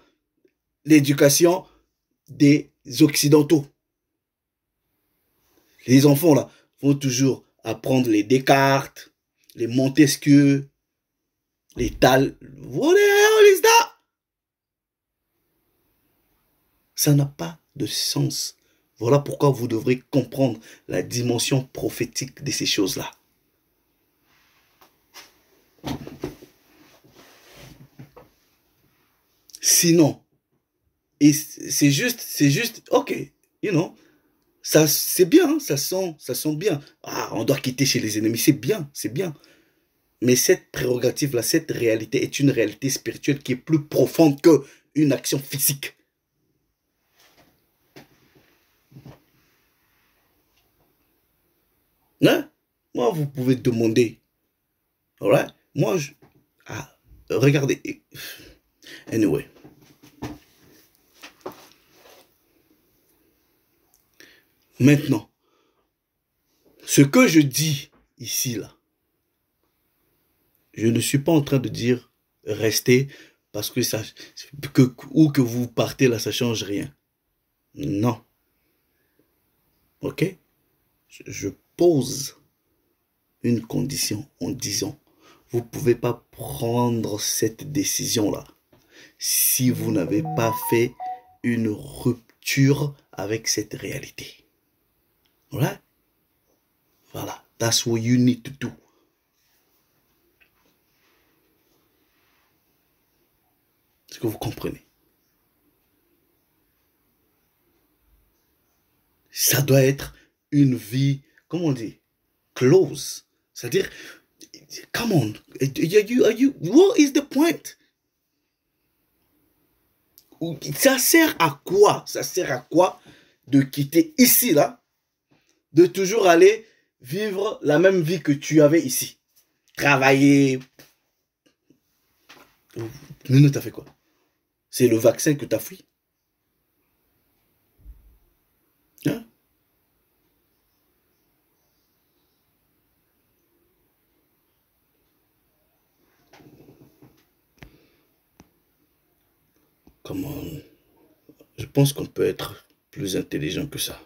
d'éducation des Occidentaux. Les enfants là vont toujours apprendre les Descartes, les Montesquieu, les Tal. What the hell is that? Ça n'a pas de sens. Voilà pourquoi vous devrez comprendre la dimension prophétique de ces choses-là. Sinon, et c'est juste, ok, you know, ça c'est bien, ça sent bien. Ah, on doit quitter chez les ennemis, c'est bien, c'est bien. Mais cette prérogative-là, cette réalité est une réalité spirituelle qui est plus profonde qu'une action physique. Hein? Moi, vous pouvez demander. Alright? Moi, ah, regardez. Anyway. Maintenant, ce que je dis ici, là, je ne suis pas en train de dire restez parce que ça, où que vous partez là, ça change rien. Non. Ok? Je pose une condition en disant, vous ne pouvez pas prendre cette décision-là si vous n'avez pas fait une rupture avec cette réalité. Right? Voilà. That's what you need to do. Est-ce que vous comprenez? Ça doit être une vie, comment on dit, close. C'est-à-dire, come on, what is the point? Ça sert à quoi? Ça sert à quoi de quitter ici, là, de toujours aller vivre la même vie que tu avais ici? Travailler. Mais t'as fait quoi? C'est le vaccin que t'as fui? Hein? Comment? Je pense qu'on peut être plus intelligent que ça.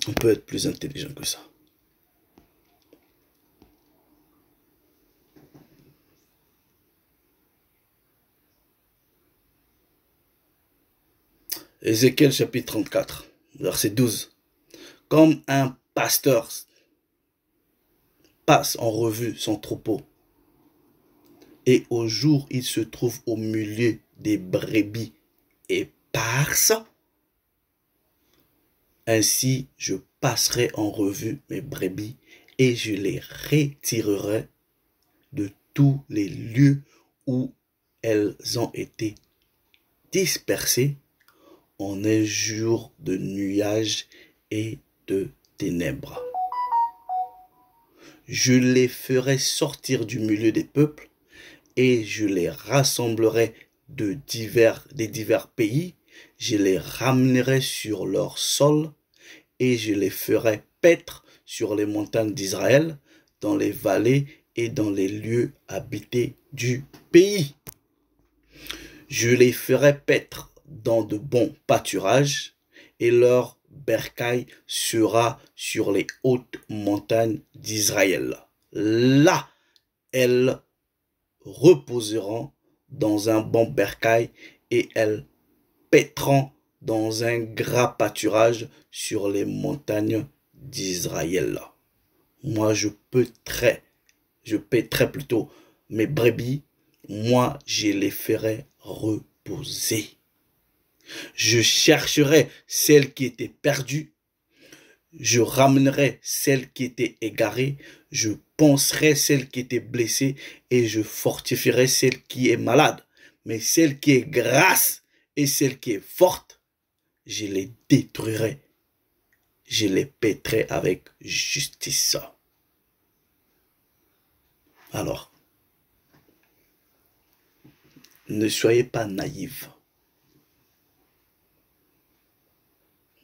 On peut être plus intelligent que ça. Ézéchiel chapitre 34, verset 12. Comme un pasteur passe en revue son troupeau, et au jour il se trouve au milieu des brebis éparses, ainsi je passerai en revue mes brebis et je les retirerai de tous les lieux où elles ont été dispersées en un jour de nuages et de ténèbres. Je les ferai sortir du milieu des peuples et je les rassemblerai des divers pays, je les ramènerai sur leur sol et je les ferai paître sur les montagnes d'Israël, dans les vallées et dans les lieux habités du pays. Je les ferai paître dans de bons pâturages, et leur bercail sera sur les hautes montagnes d'Israël. Là, elles reposeront dans un bon bercail et elles paîtront dans un gras pâturage sur les montagnes d'Israël. Moi, je paîtrai plutôt mes brebis, moi, je les ferai reposer. Je chercherai celles qui étaient perdues, je ramènerai celles qui étaient égarées, je panserai celle qui était blessée et je fortifierai celle qui est malade. Mais celle qui est grasse et celle qui est forte, je les détruirai. Je les paîtrai avec justice. Alors, ne soyez pas naïfs.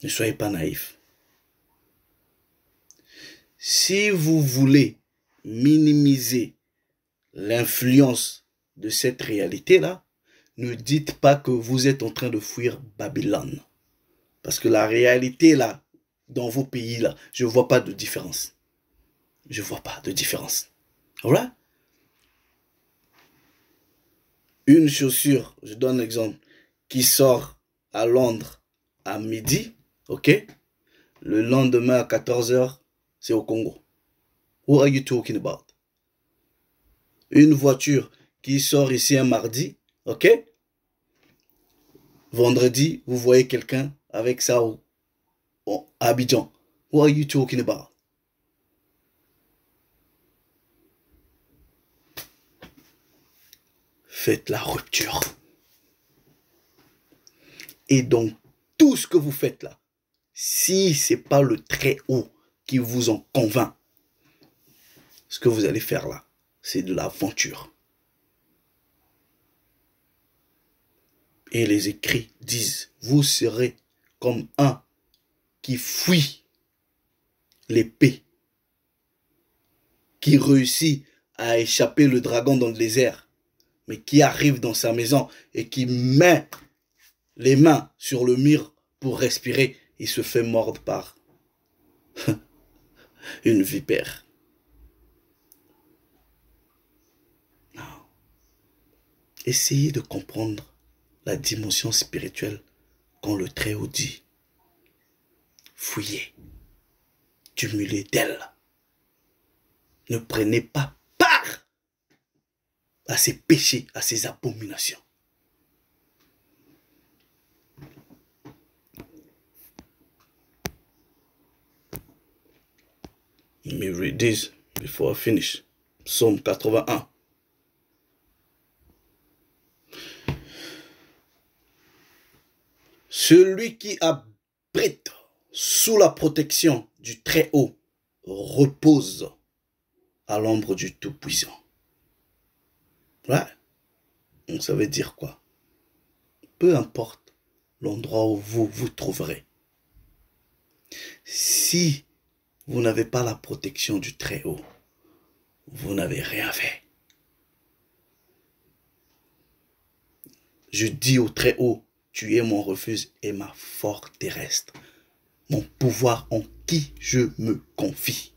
Ne soyez pas naïfs. Si vous voulez minimiser l'influence de cette réalité-là, ne dites pas que vous êtes en train de fuir Babylone. Parce que la réalité là, dans vos pays là, je ne vois pas de différence. Je ne vois pas de différence. Voilà. Une chaussure, je donne l'exemple, qui sort à Londres à midi, ok? Le lendemain à 14 h, c'est au Congo. What are you talking about? Une voiture qui sort ici un mardi, ok? Vendredi, vous voyez quelqu'un avec ça à Abidjan. What are you talking about? Faites la rupture. Et donc, tout ce que vous faites là, si ce n'est pas le Très-Haut qui vous en convainc, ce que vous allez faire là, c'est de l'aventure. Et les écrits disent, vous serez comme un qui fuit l'épée, qui réussit à échapper le dragon dans le désert, mais qui arrive dans sa maison et qui met les mains sur le mur pour respirer, il se fait mordre par une vipère. Non. Essayez de comprendre la dimension spirituelle quand le Très-Haut dit. Fuyez du milieu d'elle. Ne prenez pas part à ses péchés, à ses abominations. Let me read this before I finish. Psaume 81. Celui qui abrite sous la protection du Très-Haut repose à l'ombre du Tout-Puissant. Ouais. Donc ça veut dire quoi? Peu importe l'endroit où vous vous trouverez. Si vous n'avez pas la protection du Très-Haut, vous n'avez rien fait. Je dis au Très-Haut, tu es mon refuge et ma forteresse, mon pouvoir en qui je me confie.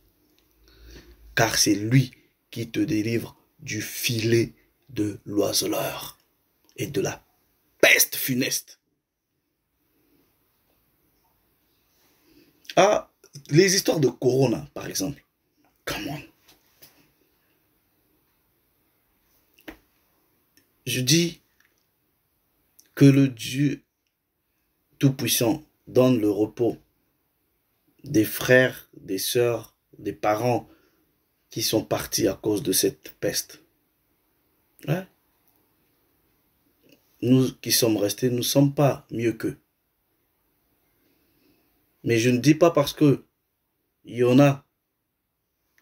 Car c'est lui qui te délivre du filet de l'oiseleur et de la peste funeste. Ah, les histoires de Corona, par exemple. Come on. Je dis que le Dieu Tout-Puissant donne le repos des frères, des sœurs, des parents qui sont partis à cause de cette peste. Ouais. Nous qui sommes restés, nous ne sommes pas mieux qu'eux. Mais je ne dis pas parce que il y en a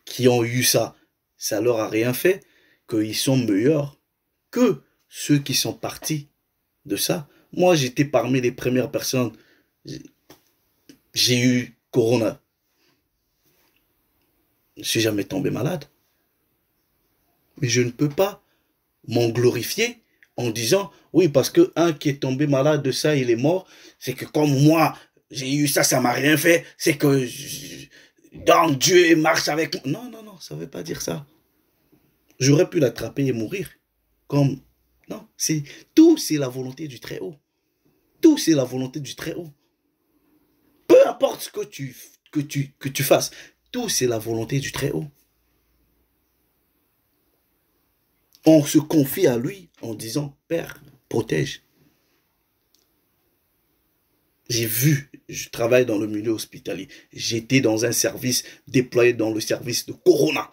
qui ont eu ça, ça leur a rien fait, qu'ils sont meilleurs que ceux qui sont partis de ça. Moi, j'étais parmi les premières personnes. J'ai eu Corona. Je ne suis jamais tombé malade. Mais je ne peux pas m'en glorifier en disant, oui, parce que un qui est tombé malade de ça, il est mort, c'est que comme moi, j'ai eu ça, ça m'a rien fait, c'est que donc Dieu marche avec moi. Non, non, non, ça ne veut pas dire ça. J'aurais pu l'attraper et mourir. Comme, non, tout, c'est la volonté du Très-Haut. Tout, c'est la volonté du Très-Haut. Peu importe ce que tu fasses, tout, c'est la volonté du Très-Haut. On se confie à lui en disant, Père, protège. J'ai vu, je travaille dans le milieu hospitalier. J'étais dans un service déployé dans le service de Corona.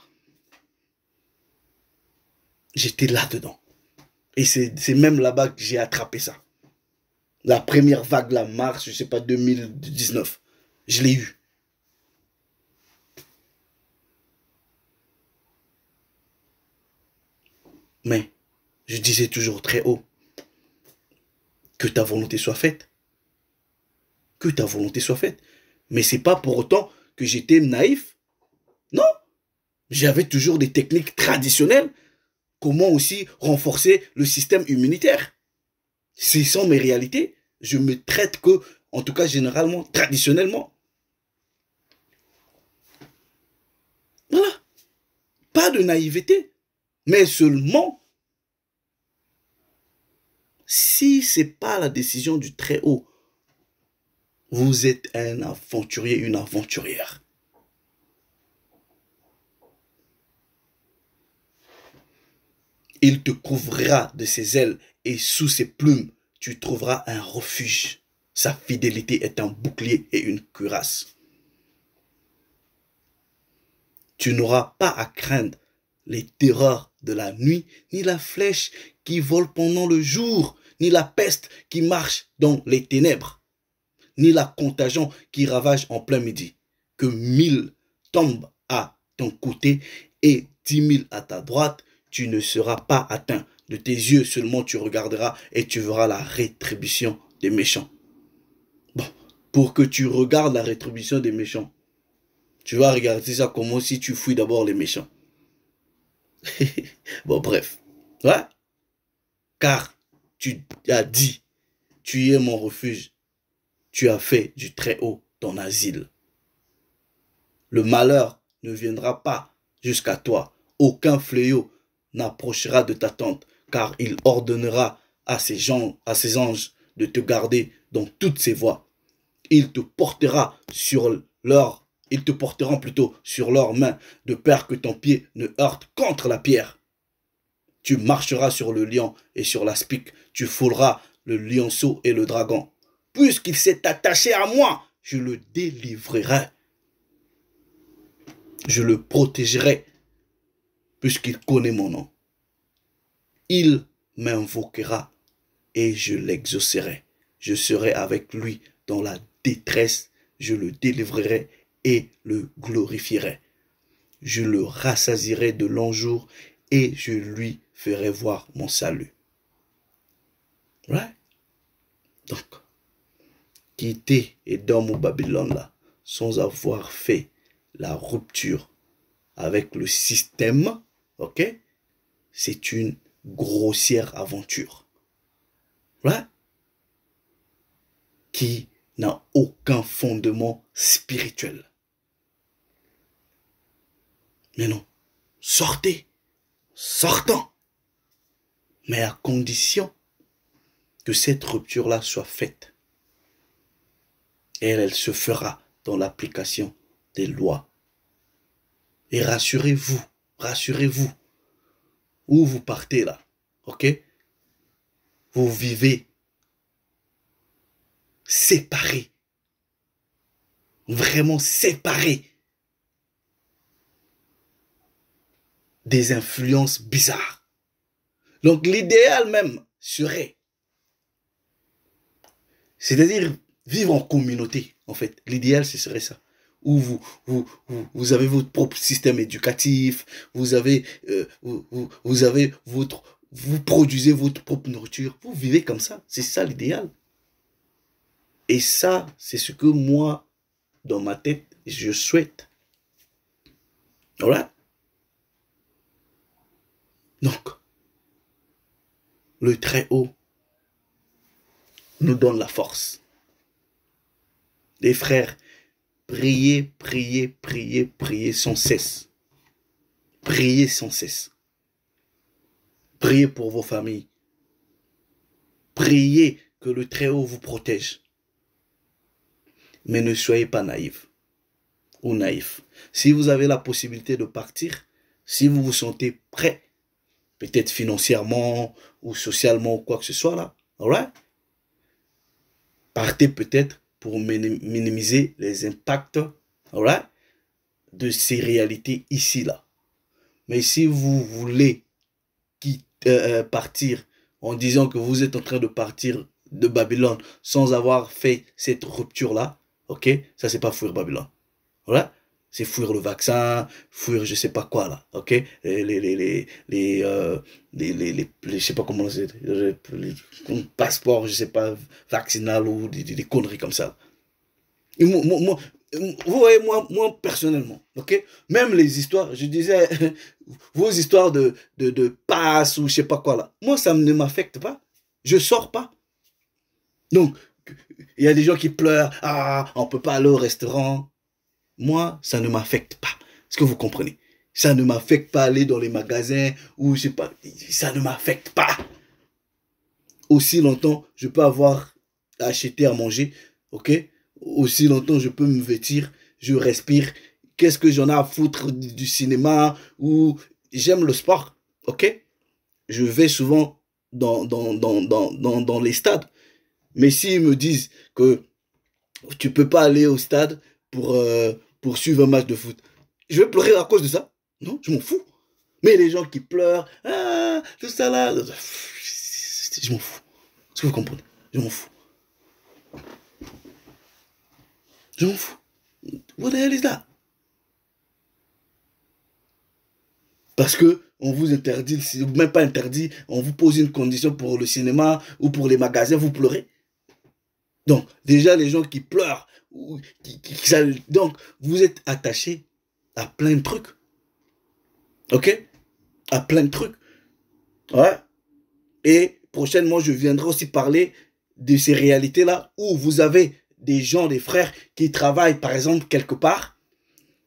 J'étais là-dedans. Et c'est même là-bas que j'ai attrapé ça. La première vague, la mars, je ne sais pas, 2019. Je l'ai eu. Mais je disais toujours très haut, que ta volonté soit faite. Que ta volonté soit faite. Mais ce n'est pas pour autant que j'étais naïf. Non. J'avais toujours des techniques traditionnelles. Comment aussi renforcer le système immunitaire. Ce sont mes réalités. Je me traite que, en tout cas généralement, traditionnellement. Voilà. Pas de naïveté. Mais seulement, si ce n'est pas la décision du Très-Haut, vous êtes un aventurier, une aventurière. Il te couvrira de ses ailes et sous ses plumes, tu trouveras un refuge. Sa fidélité est un bouclier et une cuirasse. Tu n'auras pas à craindre les terreurs de la nuit, ni la flèche qui vole pendant le jour, ni la peste qui marche dans les ténèbres, ni la contagion qui ravage en plein midi. Que 1000 tombent à ton côté et 10 000 à ta droite, tu ne seras pas atteint. De tes yeux seulement tu regarderas et tu verras la rétribution des méchants. Bon, pour que tu regardes la rétribution des méchants, tu vas regarder ça comme si tu fouilles d'abord les méchants. Bon, bref. Ouais. Car tu as dit, tu es mon refuge. Tu as fait du Très-Haut ton asile. Le malheur ne viendra pas jusqu'à toi. Aucun fléau n'approchera de ta tente, car il ordonnera à ses anges de te garder dans toutes ses voies. Ils te porteront plutôt sur leurs mains, de peur que ton pied ne heurte contre la pierre. Tu marcheras sur le lion et sur l'aspic, tu fouleras le lionceau et le dragon. Puisqu'il s'est attaché à moi, je le délivrerai. Je le protégerai, puisqu'il connaît mon nom. Il m'invoquera et je l'exaucerai. Je serai avec lui dans la détresse, je le délivrerai et le glorifierai. Je le rassasierai de longs jours et je lui ferai voir mon salut. Ouais? Donc, quitter Édom ou Babylone là, sans avoir fait la rupture avec le système, ok? C'est une grossière aventure. Ouais? Qui n'a aucun fondement spirituel. Mais non, sortez, sortons. Mais à condition que cette rupture-là soit faite. Et elle se fera dans l'application des lois. Et rassurez-vous, où vous partez là, ok? Vous vivez séparés, vraiment séparés des influences bizarres. Donc l'idéal même serait, c'est-à-dire vivre en communauté, en fait. L'idéal, ce serait ça. Où vous avez votre propre système éducatif, vous produisez votre propre nourriture, vous vivez comme ça. C'est ça l'idéal. Et ça, c'est ce que moi, dans ma tête, je souhaite. Voilà. Donc, le Très-Haut nous donne la force. Les frères, priez, priez, priez, priez sans cesse. Priez sans cesse. Priez pour vos familles. Priez que le Très-Haut vous protège. Mais ne soyez pas naïfs ou naïfs. Si vous avez la possibilité de partir, si vous vous sentez prêt, peut-être financièrement ou socialement ou quoi que ce soit là, alright? Partez peut-être pour minimiser les impacts, alright, de ces réalités ici-là. Mais si vous voulez partir en disant que vous êtes en train de partir de Babylone sans avoir fait cette rupture-là, ok, ça c'est pas fuir Babylone. Voilà, c'est fuir le vaccin, fuir je sais pas quoi là, ok, je sais pas comment c'est, les passeports, je sais pas, vaccinal ou des conneries comme ça. Et moi, vous voyez, moi personnellement, ok, même les histoires, je disais, vos histoires de passe ou je sais pas quoi là, moi ça ne m'affecte pas, je sors pas. Donc, il y a des gens qui pleurent, ah, on peut pas aller au restaurant. Moi, ça ne m'affecte pas. Est-ce que vous comprenez? Ça ne m'affecte pas aller dans les magasins ou je sais pas, ça ne m'affecte pas. Aussi longtemps, je peux avoir acheté à manger, ok? Aussi longtemps, je peux me vêtir, je respire. Qu'est-ce que j'en ai à foutre du cinéma ou j'aime le sport, ok? Je vais souvent dans les stades. Mais s'ils me disent que tu peux pas aller au stade pour suivre un match de foot, je vais pleurer à cause de ça? Non, je m'en fous. Mais les gens qui pleurent, ah, tout ça là, je m'en fous. Est-ce que vous comprenez? Je m'en fous. Je m'en fous. What the hell is that? Parce que on vous interdit, même pas interdit, on vous pose une condition pour le cinéma ou pour les magasins, vous pleurez. Donc, déjà, les gens qui pleurent, donc, vous êtes attachés à plein de trucs. Ok? À plein de trucs. Ouais. Et prochainement, je viendrai aussi parler de ces réalités-là où vous avez des gens, des frères qui travaillent, par exemple, quelque part,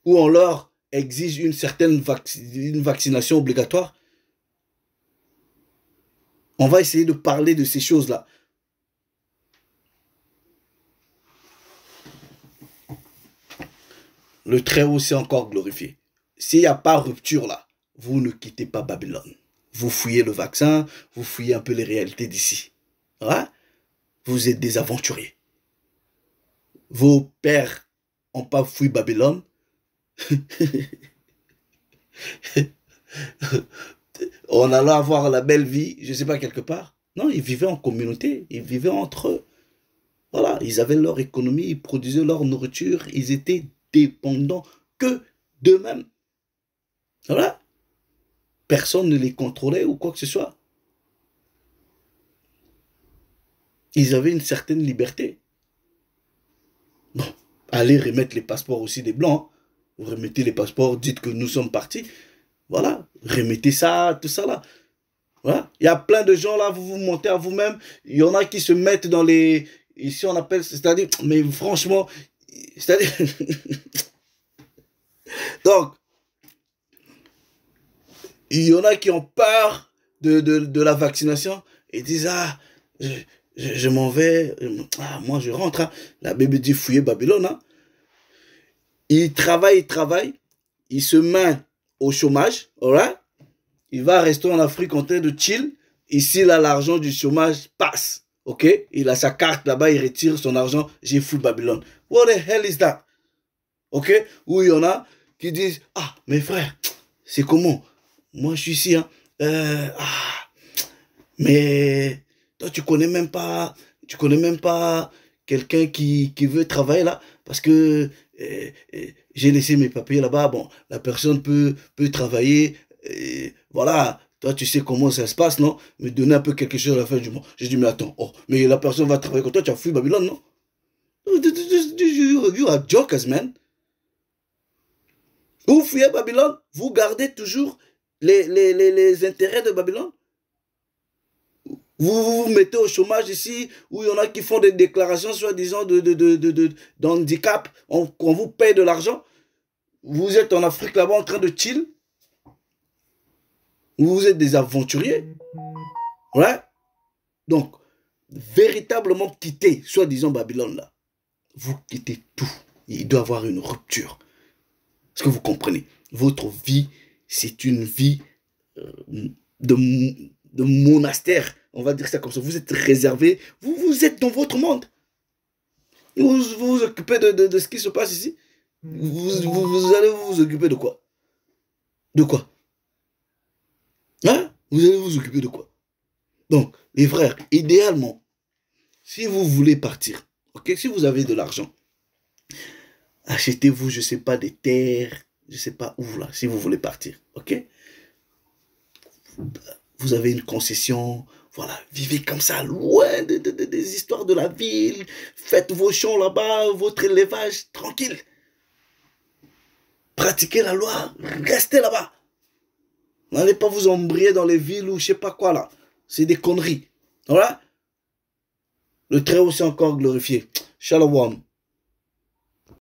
où on leur exige une certaine vaccination obligatoire. On va essayer de parler de ces choses-là. Le Très-Haut s'est encore glorifié. S'il n'y a pas rupture là, vous ne quittez pas Babylone. Vous fouillez le vaccin, vous fouillez un peu les réalités d'ici. Ouais? Vous êtes des aventuriers. Vos pères n'ont pas fouillé Babylone. On allait avoir la belle vie, je ne sais pas, quelque part. Non, ils vivaient en communauté, ils vivaient entre eux. Voilà, ils avaient leur économie, ils produisaient leur nourriture, ils étaient dépendants que d'eux-mêmes. Voilà. Personne ne les contrôlait ou quoi que ce soit. Ils avaient une certaine liberté. Bon, allez remettre les passeports aussi des Blancs. Hein. Vous remettez les passeports, dites que nous sommes partis. Voilà, remettez ça, tout ça là. Voilà. Il y a plein de gens là, vous vous montez à vous-même. Il y en a qui se mettent dans les... Ici on appelle, c'est-à-dire, mais franchement, c'est-à-dire... Donc, il y en a qui ont peur de la vaccination et disent, ah, je m'en vais, ah, moi je rentre. Hein. La Bible dit fouiller Babylone. Hein. Il travaille, il se met au chômage, right? Il va rester en Afrique en train de chill. Ici, là, l'argent du chômage passe. Ok? Il a sa carte là-bas, il retire son argent. J'ai fouillé Babylone. What the hell is that? Ok? Ou il y en a qui disent, ah, mes frères, c'est comment? Moi, je suis ici. Hein. Mais toi, tu connais même pas quelqu'un qui veut travailler là parce que j'ai laissé mes papiers là-bas. Bon, la personne peut travailler. Voilà, toi, tu sais comment ça se passe, non? Me donner un peu quelque chose à la fin du mois. J'ai dit, mais attends, oh, mais la personne va travailler comme toi, tu as fui Babylone, non? You are jokers, man. Vous fuyez Babylone, vous gardez toujours les intérêts de Babylone. Vous vous mettez au chômage ici, où il y en a qui font des déclarations, soi-disant, d'handicap. On vous paye de l'argent. Vous êtes en Afrique là-bas en train de chill. Vous êtes des aventuriers. Ouais. Donc, véritablement quitter, soi-disant, Babylone là. Vous quittez tout. Il doit y avoir une rupture. Est-ce que vous comprenez? Votre vie, c'est une vie de monastère. On va dire ça comme ça. Vous êtes réservé. Vous êtes dans votre monde. Vous occupez de ce qui se passe ici. Vous allez vous occuper de quoi? De quoi? Hein? Vous allez vous occuper de quoi? Donc, les frères, idéalement, si vous voulez partir, ok, si vous avez de l'argent, achetez-vous, je ne sais pas, des terres, je ne sais pas où là, si vous voulez partir, ok? Vous avez une concession, voilà, vivez comme ça, loin des histoires de la ville, faites vos champs là-bas, votre élevage, tranquille. Pratiquez la loi, restez là-bas. N'allez pas vous embrayer dans les villes ou je sais pas quoi là. C'est des conneries. Voilà. Le Très-Haut s'est encore glorifié. Shalom.